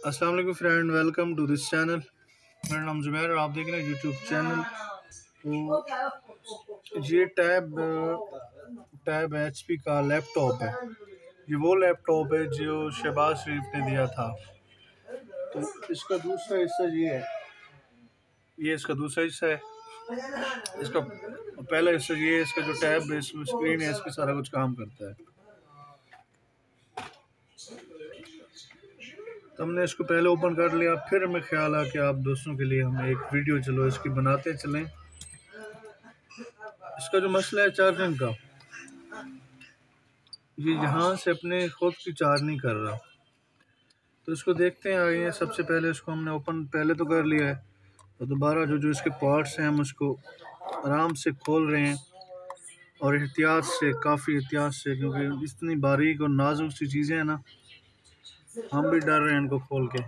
अस्सलाम वालेकुम friend, welcome to this channel. मेरा नाम जुबैर और आप देख रहे हैं यूट्यूब चैनल। तो ये टैब एचपी का लैपटॉप है। ये वो लैपटॉप है जो शहबाज शरीफ ने दिया था। तो इसका दूसरा हिस्सा ये है। ये इसका दूसरा हिस्सा है। इसका पहला हिस्सा ये है। इसका जो टैब है, इसमें स्क्रीन है, इसमें सारा कुछ काम करता है। तो हमने इसको पहले ओपन कर लिया, फिर हमें ख्याल आया कि आप दोस्तों के लिए हम एक वीडियो चलो इसकी बनाते चलें। इसका जो मसला है चार्जिंग का, ये यहाँ से अपने खुद की चार्ज नहीं कर रहा। तो इसको देखते हैं आगे। सबसे पहले इसको हमने ओपन पहले तो कर लिया है, तो दोबारा जो जो इसके पार्ट्स हैं हम उसको आराम से खोल रहे हैं और एहतियात से, काफ़ी एहतियात से, क्योंकि इतनी बारीक और नाजुक सी चीज़ें हैं ना, हम भी डर रहे हैं इनको खोल के।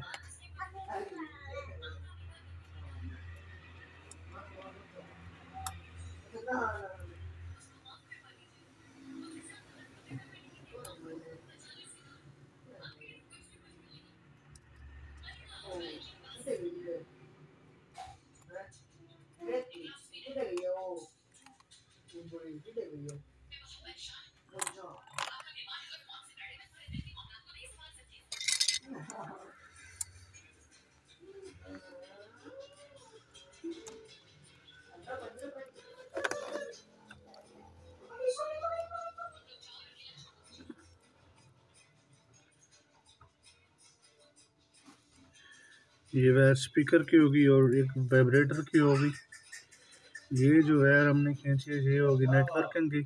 ये वायर स्पीकर की होगी और एक वाइब्रेटर की होगी। ये जो वायर हमने खींची है ये होगी नेटवर्किंग की।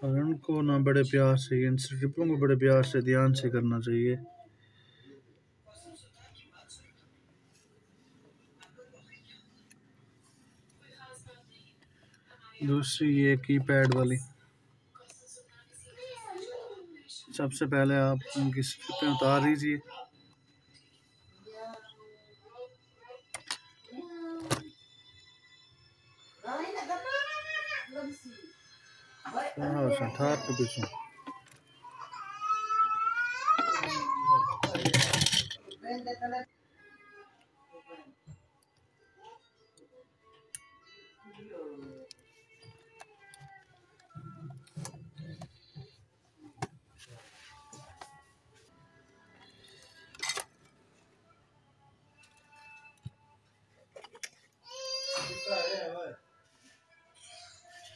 और उनको ना बड़े प्यार से, इन स्ट्रिपों को बड़े प्यार से ध्यान से करना चाहिए। दूसरी ये कीपैड वाली। सबसे पहले आप उनकी स्ट्रिपें उतार दीजिए। ठार के पीछे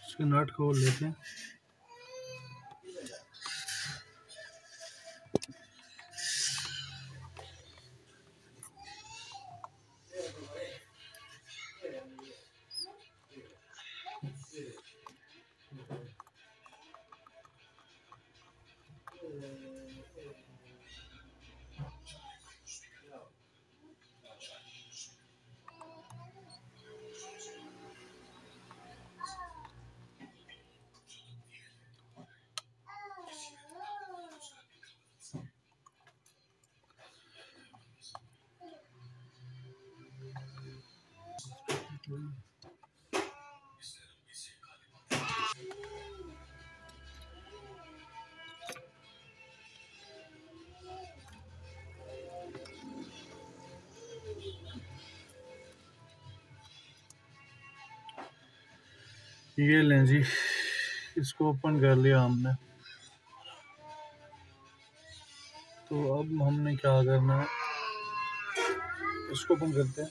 इसके नट खोल लेते हैं। ये लें जी, इसको ओपन कर लिया हमने। तो अब हमने क्या करना है, इसको ओपन करते हैं।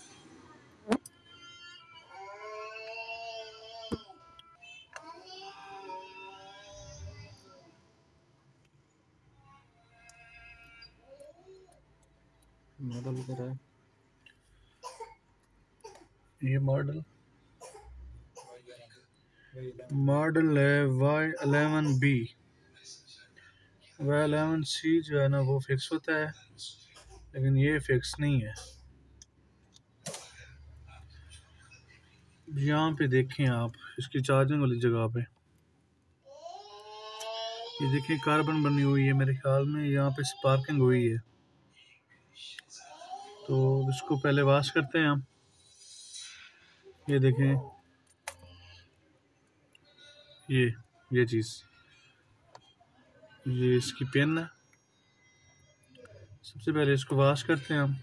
मॉडल करा है, ये मॉडल है Y11B। Y11C जो है ना वो फिक्स होता है, लेकिन ये फिक्स नहीं है। यहाँ पे देखें आप, इसकी चार्जिंग वाली जगह पे ये देखें कार्बन बनी हुई है। मेरे ख्याल में यहाँ पे स्पार्किंग हुई है। तो इसको पहले वॉश करते हैं हम। ये देखें, ये ये चीज़, ये इसकी पेन है। सबसे पहले इसको वॉश करते हैं हम।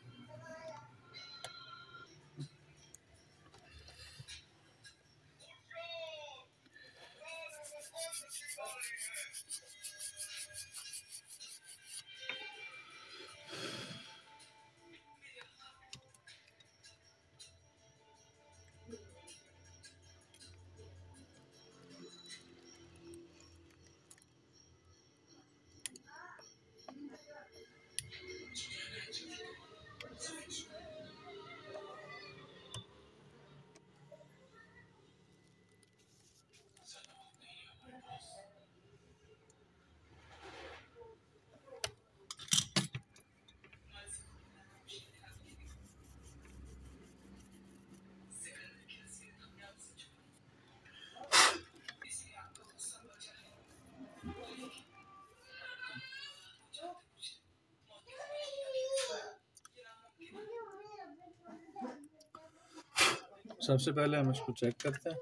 सबसे पहले हम इसको चेक करते हैं।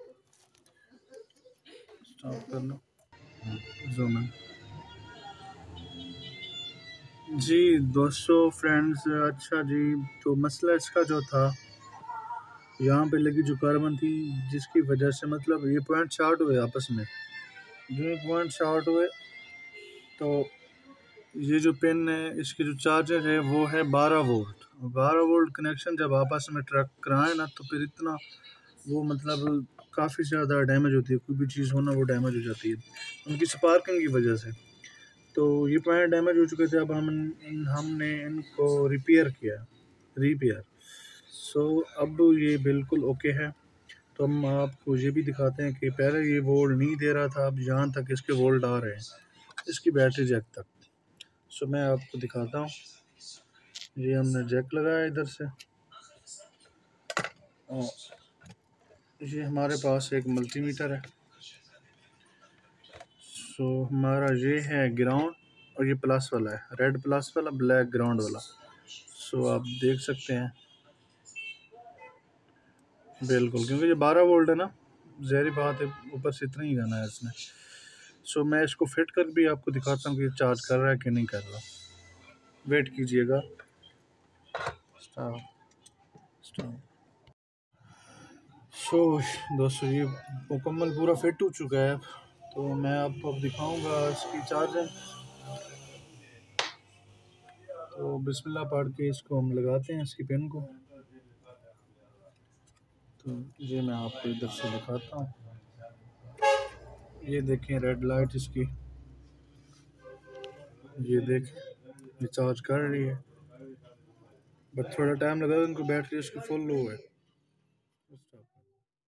स्टॉप करना, जूम इन। जी दोस्तों, फ्रेंड्स, अच्छा जी, तो मसला इसका जो था, यहाँ पे लगी जो कार्बन थी, जिसकी वजह से मतलब ये पॉइंट शॉर्ट हुए आपस में। जो ये पॉइंट शॉर्ट हुए तो ये जो पेन है, इसके जो चार्जर है वो है 12 वोल्ट। 12 वोल्ट कनेक्शन जब आपस में ट्रैक कराए ना, तो फिर इतना वो मतलब काफ़ी ज़्यादा डैमेज होती है। कोई भी चीज़ हो ना, वो डैमेज हो जाती है उनकी स्पार्किंग की वजह से। तो ये पॉइंट डैमेज हो चुके थे। अब हमने इनको रिपेयर। सो अब ये बिल्कुल ओके है। तो हम आपको ये भी दिखाते हैं कि पहले ये वोल्ट नहीं दे रहा था, अब यहाँ तक इसके वोल्ट आ रहे हैं, इसकी बैटरी जैक तक। सो मैं आपको दिखाता हूँ। ये हमने जैक लगाया इधर से, और ये हमारे पास एक मल्टीमीटर है। सो हमारा ये है ग्राउंड, और ये प्लस वाला है, रेड प्लस वाला, ब्लैक ग्राउंड वाला। सो आप देख सकते हैं बिल्कुल, क्योंकि ये 12 वोल्ट है ना, ज़ाहिर बात है ऊपर से इतना ही जाना है इसने। सो मैं इसको फिट कर भी आपको दिखाता हूँ कि चार्ज कर रहा है कि नहीं कर रहा। वेट कीजिएगा। Stop stop. सो दोस्तों, ये मुकम्मल पूरा फिट हो चुका है। तो मैं आपको अब दिखाऊंगा इसकी चार्जर। तो बिस्मिल्लाह पढ़ के इसको हम लगाते हैं, इसकी पिन को। तो ये मैं आपको इधर से दिखाता हूँ। ये देखें रेड लाइट इसकी, ये देखें, ये चार्ज कर रही है, बट थोड़ा टाइम लगा, इनको बैटरी इसकी फुल लो है।